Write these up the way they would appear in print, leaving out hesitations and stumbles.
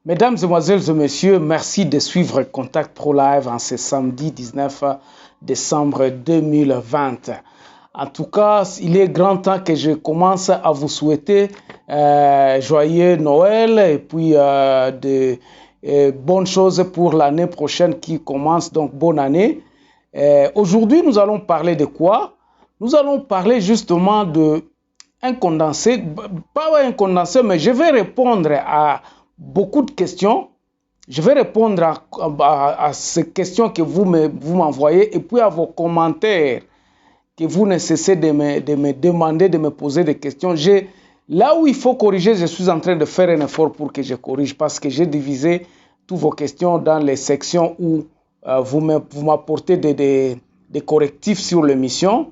Mesdames, Mesdemoiselles et Messieurs, merci de suivre Contact Pro Live en ce samedi 19 décembre 2020. En tout cas, il est grand temps que je commence à vous souhaiter joyeux Noël et puis de bonnes choses pour l'année prochaine qui commence, donc bonne année. Aujourd'hui, nous allons parler de quoi? Nous allons parler justement de un condensé, pas un condensé, mais je vais répondre à beaucoup de questions. Je vais répondre à ces questions que vous m'envoyez et puis à vos commentaires que vous ne cessez de me demander, de me poser des questions. Là où il faut corriger, je suis en train de faire un effort pour que je corrige parce que j'ai divisé toutes vos questions dans les sections où vous m'apportez des correctifs sur l'émission.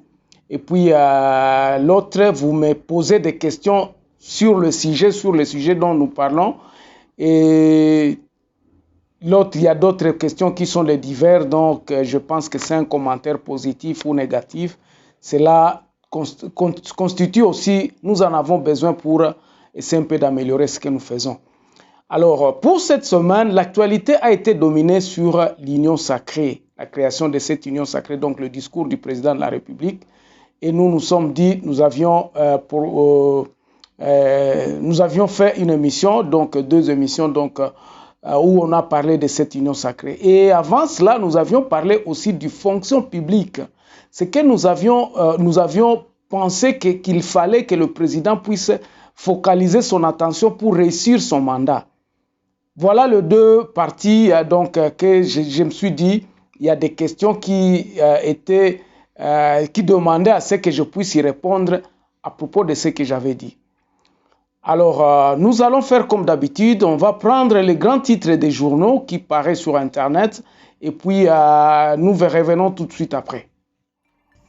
Et puis l'autre, vous me posez des questions sur le sujet dont nous parlons. Et l'autre, il y a d'autres questions qui sont les divers, donc je pense que c'est un commentaire positif ou négatif. Cela constitue aussi, nous en avons besoin pour essayer un peu d'améliorer ce que nous faisons. Alors, pour cette semaine, l'actualité a été dominée sur l'union sacrée, la création de cette union sacrée, donc le discours du président de la République. Et nous sommes dit, nous avions fait une émission, donc 2 émissions, donc où on a parlé de cette union sacrée. Et avant cela, nous avions parlé aussi du fonction publique. C'est que nous avions pensé qu'il fallait que le président puisse focaliser son attention pour réussir son mandat. Voilà les 2 parties donc que je me suis dit, il y a des questions qui demandaient à ce que je puisse y répondre à propos de ce que j'avais dit. Alors, nous allons faire comme d'habitude, on va prendre les grands titres des journaux qui paraissent sur Internet et puis nous revenons tout de suite après.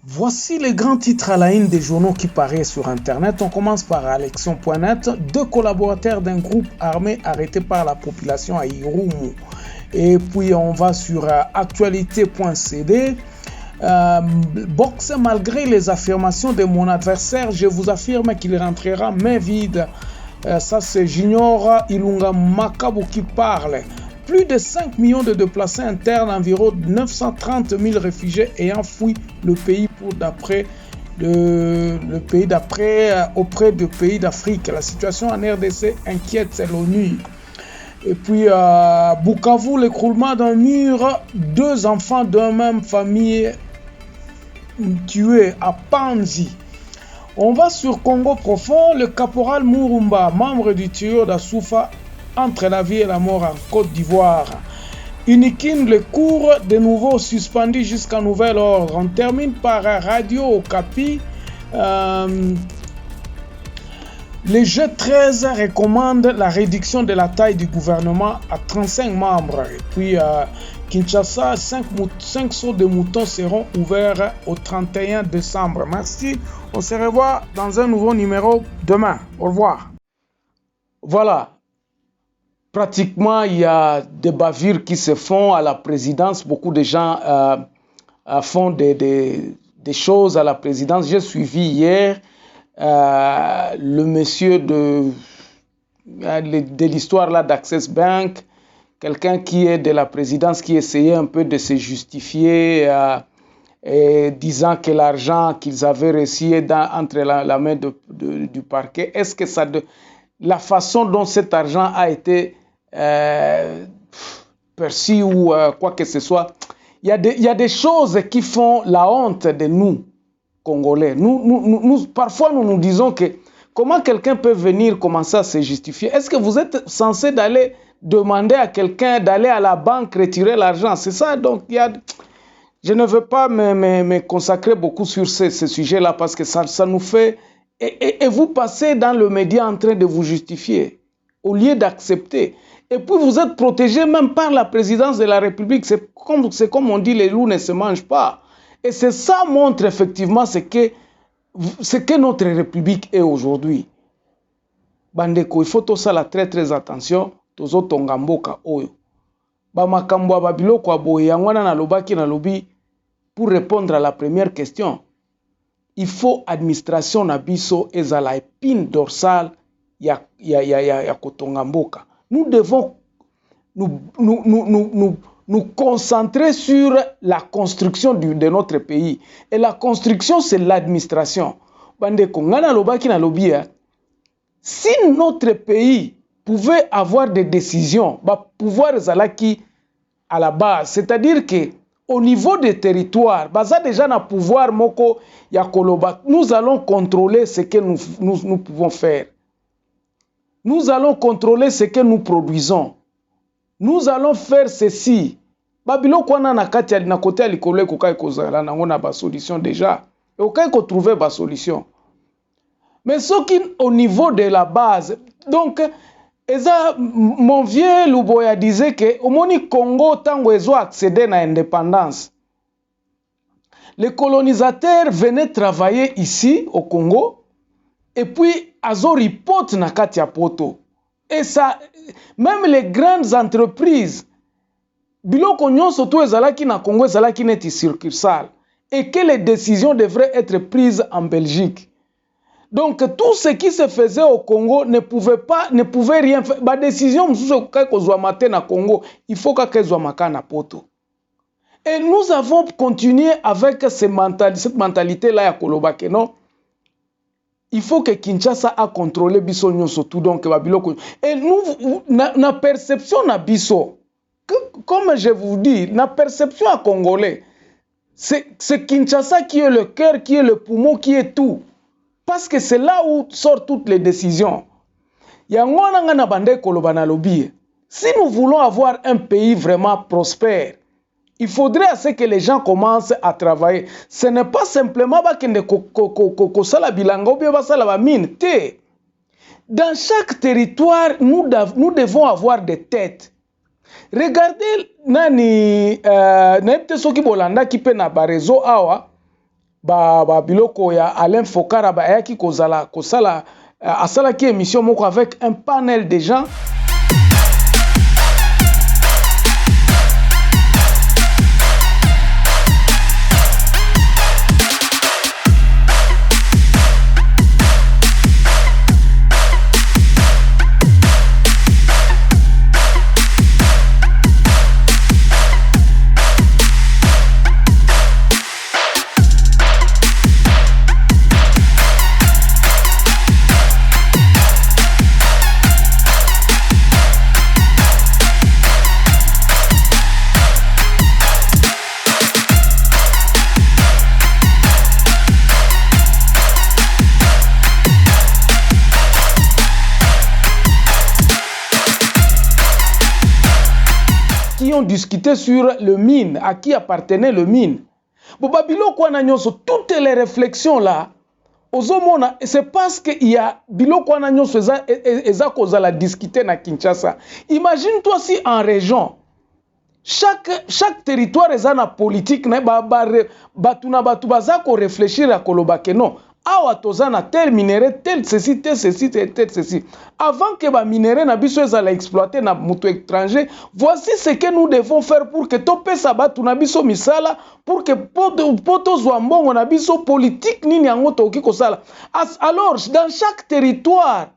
Voici les grands titres à la une des journaux qui paraissent sur Internet. On commence par Alexion.net, 2 collaborateurs d'un groupe armé arrêtés par la population à Irumu. Et puis on va sur actualité.cd. Boxe malgré les affirmations de mon adversaire, je vous affirme qu'il rentrera main vide. Ça c'est Junior Ilunga Makabu qui parle. Plus de 5 millions de déplacés internes, environ 930 000 réfugiés ayant fui le pays auprès de pays d'Afrique. La situation en RDC inquiète l'ONU. Et puis Bukavu, l'écroulement d'un mur, 2 enfants d'une même famille tués à Panzi. On va sur Congo profond, le caporal Murumba, membre du trio d'Assoufa, entre la vie et la mort en Côte d'Ivoire. Unikin, le cours de nouveau suspendu jusqu'à nouvel ordre. On termine par Radio Okapi. Le G13 recommande la réduction de la taille du gouvernement à 35 membres. Et puis Kinshasa, 5 sauts de moutons seront ouverts au 31 décembre. Merci. On se revoit dans un nouveau numéro demain. Au revoir. Voilà. Pratiquement, il y a des bavures qui se font à la présidence. Beaucoup de gens font des choses à la présidence. J'ai suivi hier le monsieur de l'histoire là d'Access Bank, quelqu'un qui est de la présidence qui essayait un peu de se justifier disant que l'argent qu'ils avaient reçu est entre la main du parquet. Est-ce que la façon dont cet argent a été perçu ou quoi que ce soit, il y a des choses qui font la honte de nous, Congolais. Parfois, nous disons que comment quelqu'un peut venir commencer à se justifier? Est-ce que vous êtes censé d'aller demander à quelqu'un d'aller à la banque retirer l'argent? C'est ça, donc je ne veux pas me consacrer beaucoup sur ce sujet-là parce que ça nous fait... Et vous passez dans le média en train de vous justifier au lieu d'accepter. Et puis vous êtes protégé même par la présidence de la République. C'est comme on dit, les loups ne se mangent pas. Et c'est ça montre effectivement ce que notre République est aujourd'hui. Bandeko, il faut tout ça très très attention. Tozo tongamboka oyo. Bamakambo babiloko aboye yangwana na lobaki na lobi. Pour répondre à la première question, il faut administration na biso ezala épine dorsale ya kotongamboka. Nous devons nous concentrer sur la construction de notre pays. Et la construction, c'est l'administration. Si notre pays pouvait avoir des décisions, pouvoir zalaki à la base, c'est-à-dire que au niveau des territoires, baza déjà na pouvoir moko ya koloba, nous allons contrôler ce que nous pouvons faire. Nous allons contrôler ce que nous produisons. Nous allons faire ceci. Babilo kwana na kati ya na côté ya likolo ekokai kozala nango na ba solution déjà. Et okai ko trouver ba solution. Mais ce qui au niveau de la base, donc mon vieux Luboya disait que au moni Congo tango ezo accéder na indépendance. Les colonisateurs venaient travailler ici au Congo et puis azo report na kati ya poto. Et ça, même les grandes entreprises, biloko nyonso to ezalaki na Congo ezalaki neti succursale et que les décisions devraient être prises en Belgique. Donc tout ce qui se faisait au Congo ne pouvait rien faire. La décision na Congo, il faut que na poto. Et nous avons continué avec cette mentalité-là à Kolobake, non? Il faut que Kinshasa a contrôlé biso nyonso tout donc babiloko. Et nous na perception na biso, comme je vous dis, la perception à Congolais, c'est Kinshasa qui est le cœur, qui est le poumon, qui est tout. Parce que c'est là où sortent toutes les décisions. Si nous voulons avoir un pays vraiment prospère, il faudrait assez que les gens commencent à travailler. Ce n'est pas simplement dans chaque territoire, nous devons avoir des têtes. Regardez nani soki bolanda ki pe na ba réseau awa ba biloko ya Alain Fokara ba yaki kozala asala ki émission moko avec un panel de gens. Discuter sur le mine, à qui appartenait le mine. Toutes les réflexions là, c'est parce qu'il y a biloko eza discuter na Kinshasa. Imagine-toi si en région, chaque territoire est na politique, réfléchir à Kolobake non. Awa tozana tel minerai, tel ceci, tel ceci, tel ceci. Avant que ba minerai na biso ezala exploiter na mutu étranger, voici ce que nous devons faire pour que tope sabatu na biso misala, pour que poto zwambongo na biso politique nini yango toki kosala. Alors, dans chaque territoire,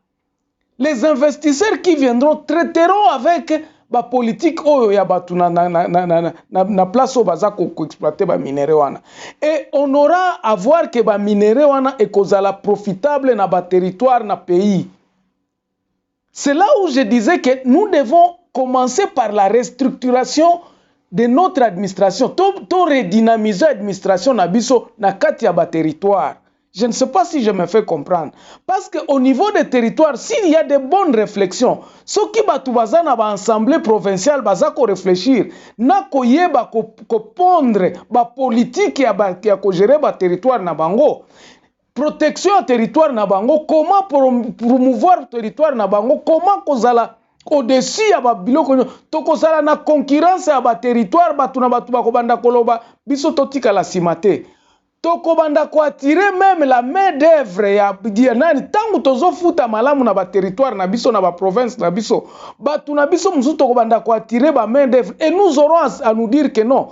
les investisseurs qui viendront traiteront avec ba politique oyo ya batu na place au baza ko exploiter ba minerai wana. Et on aura à voir que ba minerai wana ekozala profitable na ba territoire na pays. C'est là où je disais que nous devons commencer par la restructuration de notre administration. To redynamiser l'administration na biso na kati ya ba territoire. Je ne sais pas si je me fais comprendre. Parce qu'au niveau des territoires, s'il y a de bonnes réflexions, ce qui va tout baza na ba assemblée provinciale baza ko réfléchir, na ko yeba ko pondre ba politique ya ko gérer ba territoire na bango. Protection à territoire na bango, comment promouvoir territoire na bango, comment kozala au-dessus ya ba biloko to kozala na concurrence ya ba territoire batu na batu ba kobanda koloba biso totika la simate. Toko banda ko attirer même la main d'œuvre ya nani tangu tozo futa malamu na ba territoire na biso na ba province na biso batu na biso musu toko banda ko attirer ba main d'œuvre et nous aurons à nous dire que non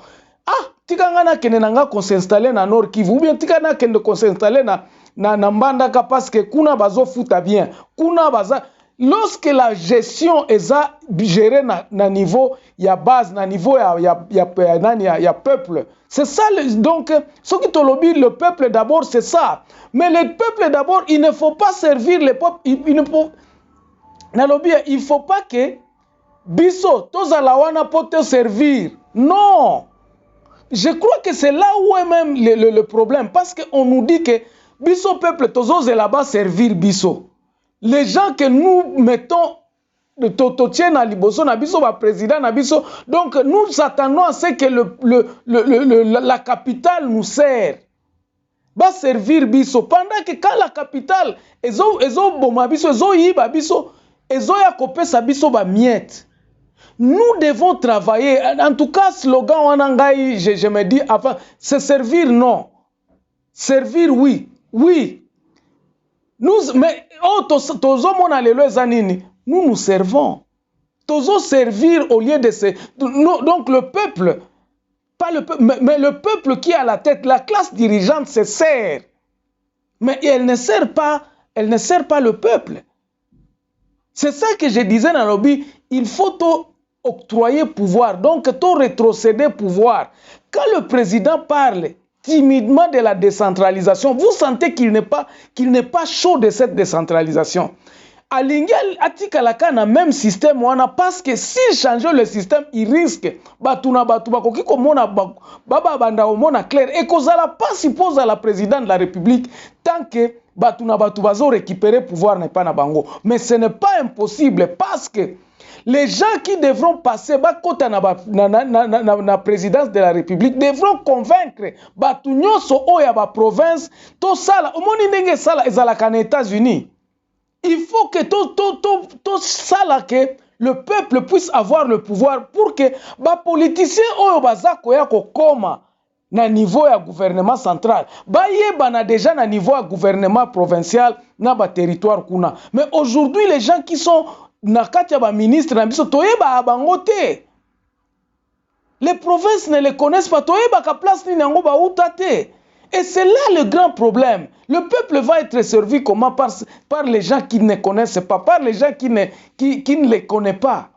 tikanga na kene nanga ko s'installer na Nord Kivu ou bien tikanga kende ko s'installer na Mbandaka parce que kuna bazo futa bien kuna baza lorsque la gestion est gérée na niveau ya base, na niveau ya peuple, c'est ça. Donc, ce qui te lobby, le peuple d'abord, c'est ça. Mais le peuple d'abord, il ne faut pas servir le peuple. Il ne faut pas que biso, tozalawana pour te servir. Non. Je crois que c'est là où est même le problème. Parce qu'on nous dit que biso peuple, tozo là-bas servir biso. Les gens que nous mettons, président, donc nous attendons à ce que la capitale nous sert. Va servir biso. Pendant que quand la capitale, nous devons travailler. En tout cas, slogan Wanangai, je me dis, enfin, se servir, non. Servir, oui. Oui. Mais, nous nous servons. Tozo servir au lieu de se... Donc le peuple, pas le peuple, mais le peuple qui est à la tête, la classe dirigeante se sert. Mais elle ne sert pas le peuple. C'est ça que je disais dans le lobby, il faut octroyer pouvoir, donc rétrocéder pouvoir. Quand le président parle timidement de la décentralisation, vous sentez qu'il n'est pas chaud de cette décentralisation. Alingi atikalaka na même système wana, parce que s'il change le système, il risque batuna bakoki komona baba banda omona clair et kozala pas suppose à la présidente de la République tant que batuna bazo récupérer pouvoir n'est pas na bango. Mais ce n'est pas impossible, parce que les gens qui devront passer bakota na présidence de la République devront convaincre batu nyonso oya ba province to sala omoni ndenge sala ezalaka na États-Unis. Il faut que que le peuple puisse avoir le pouvoir pour que les politiciens oyo bazakoya kokoma na niveau ya gouvernement central bayeba déjà na niveau ya gouvernement provincial na ba territoire kuna. Mais aujourd'hui les gens qui sont na kati ya ba ministre na biso toyeba bango te. Les provinces ne les connaissent pas, toyeba ka place ni nango ba uta te. Et c'est là le grand problème. Le peuple va être servi comment? Par les gens qui ne connaissent pas, par les gens qui ne les connaissent pas.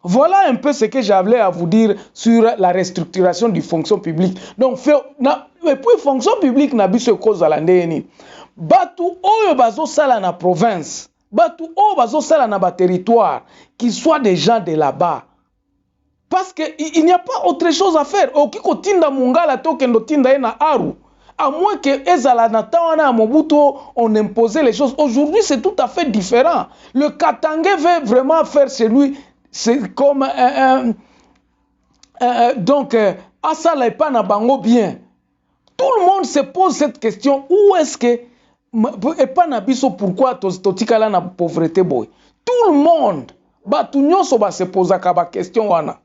Voilà un peu ce que j'avais à vous dire sur la restructuration du fonction publique. Donc, et puis fonction publique n'a pas cause à l'année. Batu oyo bazo sala na province, batu oyo bazo sala na ba territoire, qu'ils soient des gens de là-bas. Parce qu'il n'y a pas autre chose à faire. Okiko tinda mungala tokendo tinda na aru. À moins que ezala na tawana à Mobutu on imposait les choses. Aujourd'hui, c'est tout à fait différent. Le Katangé veut vraiment faire chez lui, c'est comme donc asala et pas na bango bien. Tout le monde se pose cette question. Où est-ce que et pas na biso pourquoi totikala na pauvreté boy? Tout le monde batu nyonso ba se posa ka ba question wana.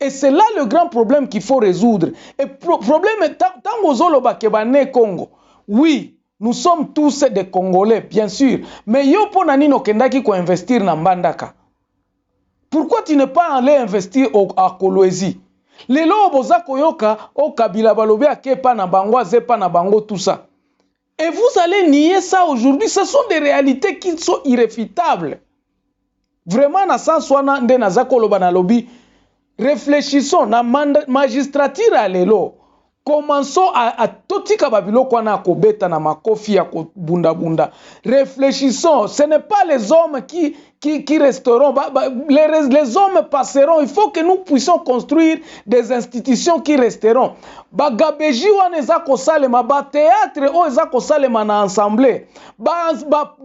Et c'est là le grand problème qu'il faut résoudre. Et problème est Congo. Oui, nous sommes tous des Congolais, bien sûr. Mais yo po nani no kendaki ko investir na Mbandaka. Pourquoi tu n'es pas allé investir à Kolwezi? Les lois boza koyoka au Kabila balobe ake pa na bango zepa na bango tout ça. Et vous allez nier ça aujourd'hui. Ce sont des réalités qui sont irréfutables. Vraiment na sans swana nde na zakoloba na lobby. Réfléchissons na magistrature à l'élo. Commençons à totika babilo kwa na kobeta na makofi ya bunda bunda. Réfléchissons. Ce n'est pas les hommes qui resteront. Les hommes passeront. Il faut que nous puissions construire des institutions qui resteront. Bagabeji wana eza kosalema, ba théâtre oyo eza kosalema na assemblée. Ba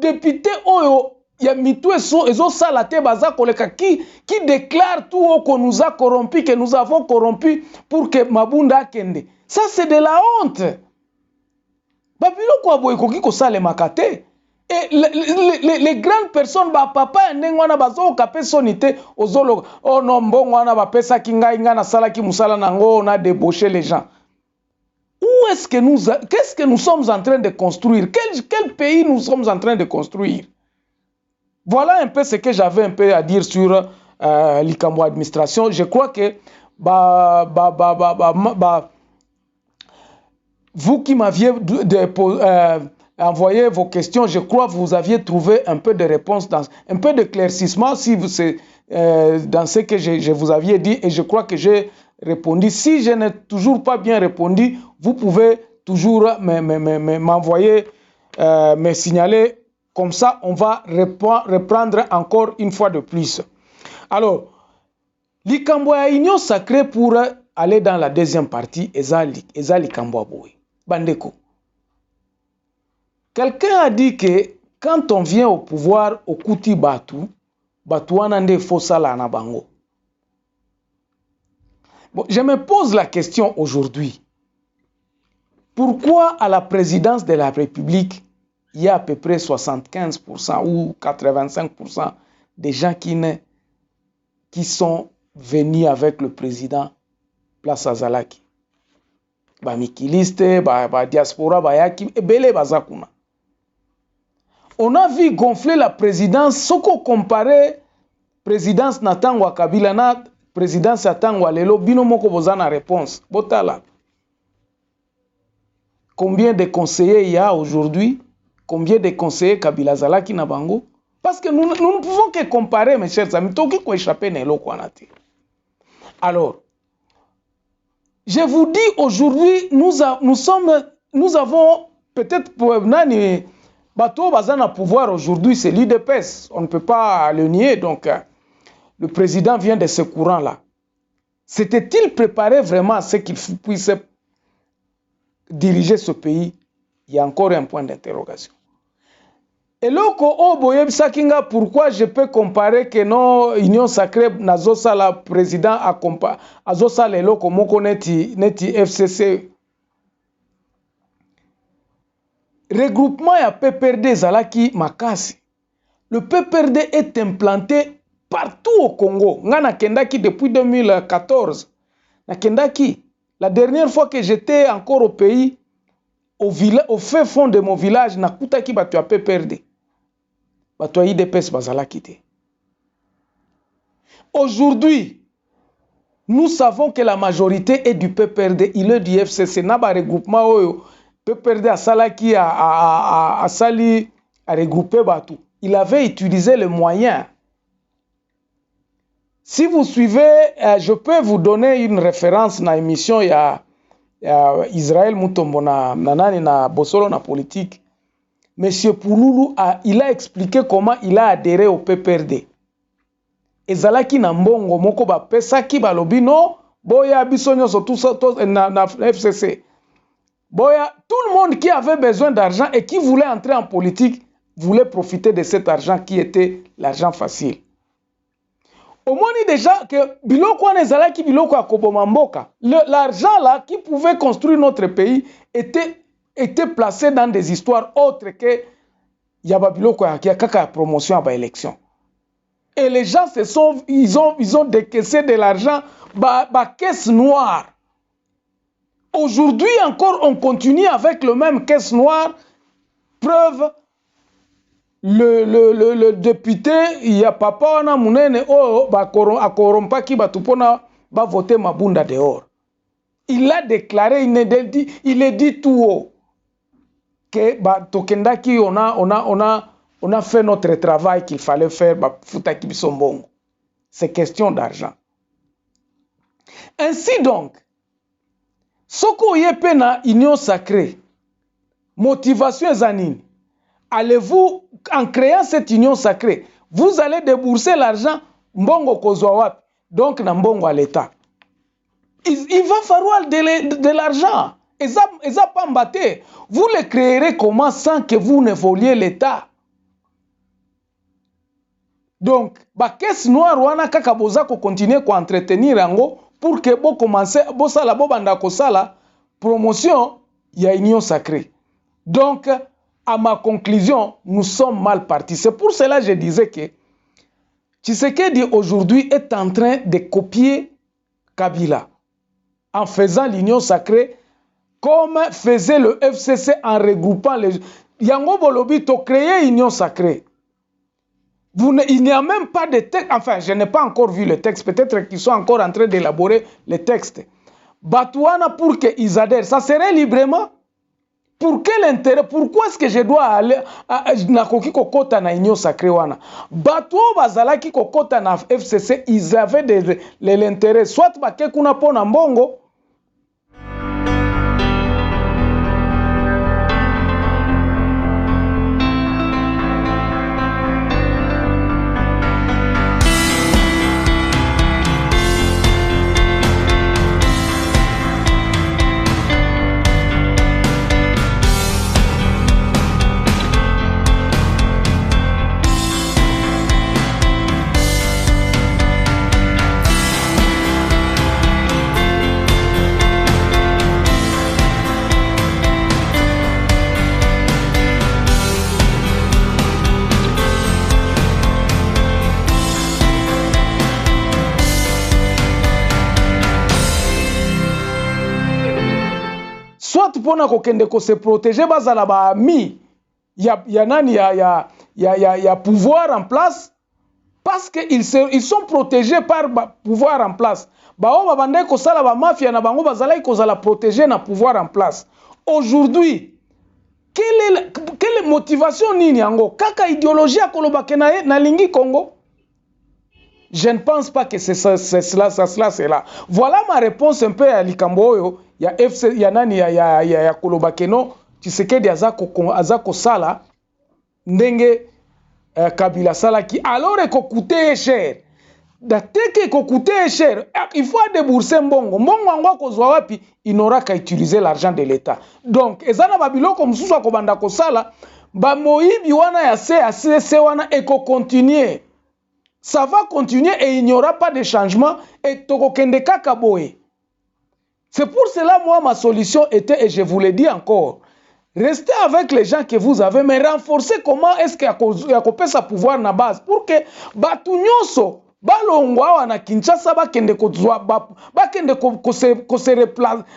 député oyo ya mitu ezo salate baza koleka qui déclare tout haut qu'on nous a corrompu, que nous avons corrompu pour que Mabunda akende. Ça c'est de la honte. Babilo kwa boy koki ko sale makate. Et les grandes personnes ba papa ndengwana bazo kapé sonité ozolo oh non mbongo wana ba pesa kinga inga na sala ki musala nango on a débauché les gens. Où est-ce que qu'est-ce que nous sommes en train de construire? Quel pays nous sommes en train de construire? Voilà un peu ce que j'avais un peu à dire sur l'Ikambo administration. Je crois que vous qui m'aviez envoyé vos questions. Je crois que vous aviez trouvé un peu de réponse, un peu d'éclaircissement dans ce que je vous aviez dit. Et je crois que j'ai répondu. Si je n'ai toujours pas bien répondu, vous pouvez toujours m'envoyer, me signaler. Comme ça, on va reprendre encore une fois de plus. Alors, likambo ya union sacrée pour aller dans la deuxième partie, eza likambo boy. Bandeko. Quelqu'un a dit que quand on vient au pouvoir, au kuti batu wana nde fosala na bango. Bon, je me pose la question aujourd'hui. Pourquoi à la présidence de la République, il y a à peu près 75% ou 85% des gens qui sont venus avec le président Place Azalaki? Ba mikiliste, ba diaspora, ba yaki, ebele bazakuna. On a vu gonfler la présidence, ce qu'on comparait présidence Natangwa Kabila na présidence Natangwa Lelo, bino moko bozana réponse. Botala. Combien de conseillers il y a aujourd'hui? Combien de conseillers Kabila Zalaki na bango? Parce que nous ne pouvons que comparer, mes chers amis. Toki ko échapper nelo kwanate. Alors, je vous dis aujourd'hui, nous avons peut-être pour nani bateau bazana pouvoir aujourd'hui, c'est l'UDPS. On ne peut pas le nier. Donc, le président vient de ce courant-là. S'était-il préparé vraiment à ce qu'il puisse diriger ce pays? Il y a encore un point d'interrogation. Et loko oboye bisakinga, pourquoi je peux comparer que non union sacrée nazosa la président azosa le loko moko neti FCC regroupement ya PPRD zalaki makasi. Le PPRD est implanté partout au Congo. Ngana kendaki depuis 2014. Na kendaki la dernière fois que j'étais encore au pays, au fin fond de mon village, na kutaki batu ya PPRD. Batu ya IDPS bazalaki te. Aujourd'hui, nous savons que la majorité est du PPRD, il est du FCC. Na ba regroupement oyo PPRD a salaki a sali a regroupé batu. Il avait utilisé les moyens. Si vous suivez, je peux vous donner une référence dans l'émission, il y a Israël Mutombo na nani na Bosolo na politique. Monsieur Pouloulou il a expliqué comment il a adhéré au PPRD. Ezalaki na mbongo moko ba pesaki balobi no boya bisonyo surtout na FCC. Boya, tout le monde qui avait besoin d'argent et qui voulait entrer en politique voulait profiter de cet argent qui était l'argent facile. Au moins déjà que biloko nezalaki biloko ya koboma mboka. L'argent là qui pouvait construire notre pays était placé dans des histoires autres que yaba biloko ya kaka promotion à ba élection. Et les gens ils ont décaissé de l'argent ba caisse noire. Aujourd'hui encore, on continue avec le même caisse noire. Preuve, le député, il y a papa na munene a korompaki batupona ba voter Mabunda dehors. Il a déclaré, il est dit tout haut que tokendaki on a fait notre travail qu'il fallait faire futaki bisombongo. C'est question d'argent. Ainsi donc, soko yepe na union sacrée, motivation zanine. Allez-vous, en créant cette union sacrée, vous allez débourser l'argent mbongo kozwa wapi, donc na mbongo à l'État. Il va falloir de l'argent. Et ça pas mbaté. Vous le créerez comment sans que vous ne voliez l'État? Donc, ba caisse noire wana kaka boza ko continuer ko entretenir yango pour que bo commencer bo sala bo banda ko sala promotion ya union sacrée. Donc, à ma conclusion, nous sommes mal partis. C'est pour cela que je disais que Tshisekedi aujourd'hui est en train de copier Kabila en faisant l'union sacrée comme faisait le FCC en regroupant les... Yango Bolobi to créer union sacrée. Il n'y a même pas de texte, enfin je n'ai pas encore vu le texte, peut-être qu'ils sont encore en train d'élaborer le texte. Batouana pour qu'ils adhèrent, ça serait librement. Pour quel intérêt? Pourquoi est-ce que je dois aller na koki kokota na union sacrée wana? Bato bazalaki kokota na FCC, ils avaient l'intérêt soit bake kuna pona mbongo. Soit pona kokende ko se protéger bazala ba ami ya nani ya pouvoir en place, parce que ils sont protégés par pouvoir en place. Bao babande ko sala ba mafia na bango bazala ko zala protéger na pouvoir en place. Aujourd'hui, quelle motivation nini yango? Kaka idéologie akolobake na lingi Congo? Je ne pense pas que c'est cela. Voilà ma réponse un peu à Likamboyo. Il y a FC, il y a nani, il y a Kolobakeno, Tshisekedi azako sala, ndenge Kabila sala qui alors eko coûté cher. Dateke eko coûté cher, il faut débourser mbongo. Mbongo angwa kozwa wapi, il n'aura qu'à utiliser l'argent de l'État. Donc, ezana babiloko mususu akobanda ko sala, ba moyibi wana ya CAC wana eko continuer. Ça va continuer et il n'y aura pas de changement et tokokende kaka boye. C'est pour cela, moi, ma solution était, et je vous le dis encore, restez avec les gens que vous avez, mais renforcez comment est-ce qu'il y a sa pouvoir na base, pour que batu nyonso, balongwa wana Kinshasa bakende ko se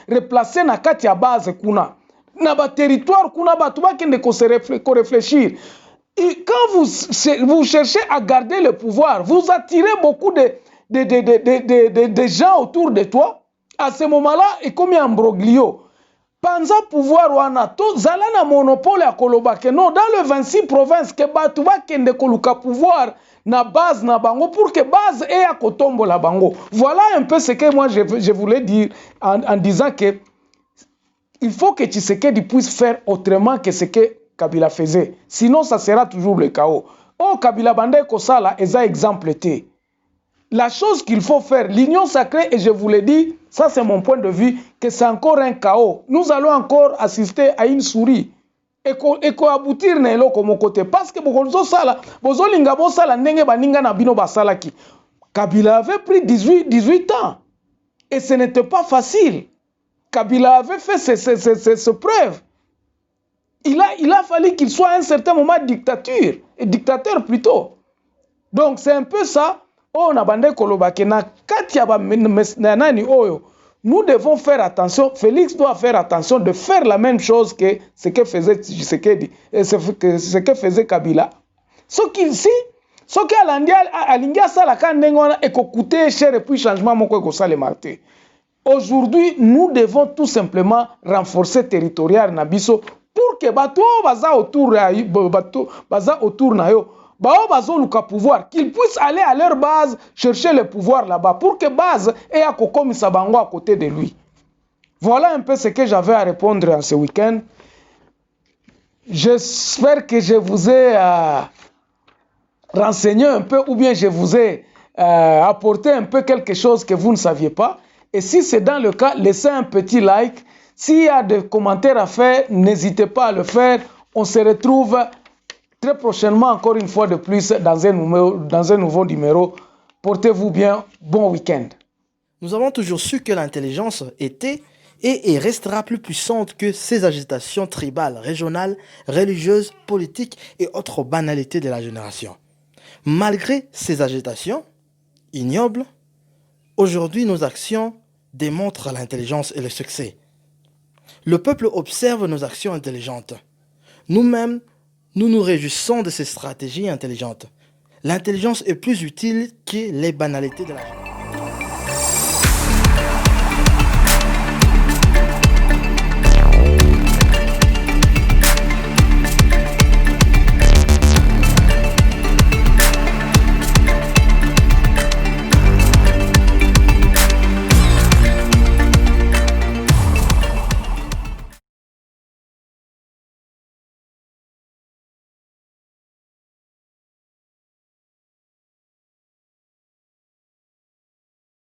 replacer na kati ya base kuna. Na ba territoire kuna batu bakende ko réfléchir. Et quand vous cherchez à garder le pouvoir, vous attirez beaucoup de gens autour de toi. À ce moment-là, il y a comme un imbroglio. Panza pouvoir wana to zala na monopole à kolobake. Non, dans les 26 provinces, que batuba kende koluka pouvoir na base na bango pour que base ait à kotombo la bango. Voilà un peu ce que moi je voulais dire en disant que il faut que Tshisekedi puisse faire autrement que ce que Kabila faisait. Sinon, ça sera toujours le chaos. Oh, Kabila Bande Kosala est un exemple. La chose qu'il faut faire, l'union sacrée, et je vous l'ai dit, ça c'est mon point de vue, que c'est encore un chaos. Nous allons encore assister à une souris. Et qu'on aboutir na eloko mon côté. Parce que bokonzo sala, bozo linga bo sala ndenge baninga na bino basalaki. Kabila avait pris 18 ans. Et ce n'était pas facile. Kabila avait fait ses preuves. Il a fallu qu'il soit à un certain moment dictateur plutôt. Donc c'est un peu ça. Nous devons faire attention, Félix doit faire attention de faire la même chose que ce que faisait Tshisekedi, ce que faisait Kabila. Ce qui a l'india sala kandengona et coûté cher et puis changement mon ko sale marté. Aujourd'hui, nous devons tout simplement renforcer territorial nabiso pour que bato baza autour na yo bao bazo luka pouvoir, qu'ils puissent aller à leur base chercher le pouvoir là-bas pour que base ait à kokomisa bango à côté de lui. Voilà un peu ce que j'avais à répondre en ce week-end. J'espère que je vous ai renseigné un peu ou bien je vous ai apporté un peu quelque chose que vous ne saviez pas. Et si c'est dans le cas, laissez un petit like. S'il y a des commentaires à faire, n'hésitez pas à le faire. On se retrouve très prochainement, encore une fois de plus, dans un nouveau numéro. Portez-vous bien. Bon week-end. Nous avons toujours su que l'intelligence était et restera plus puissante que ces agitations tribales, régionales, religieuses, politiques et autres banalités de la génération. Malgré ces agitations ignobles, aujourd'hui nos actions démontrent l'intelligence et le succès. Le peuple observe nos actions intelligentes. Nous-mêmes, nous nous réjouissons de ces stratégies intelligentes. L'intelligence est plus utile que les banalités de la génération.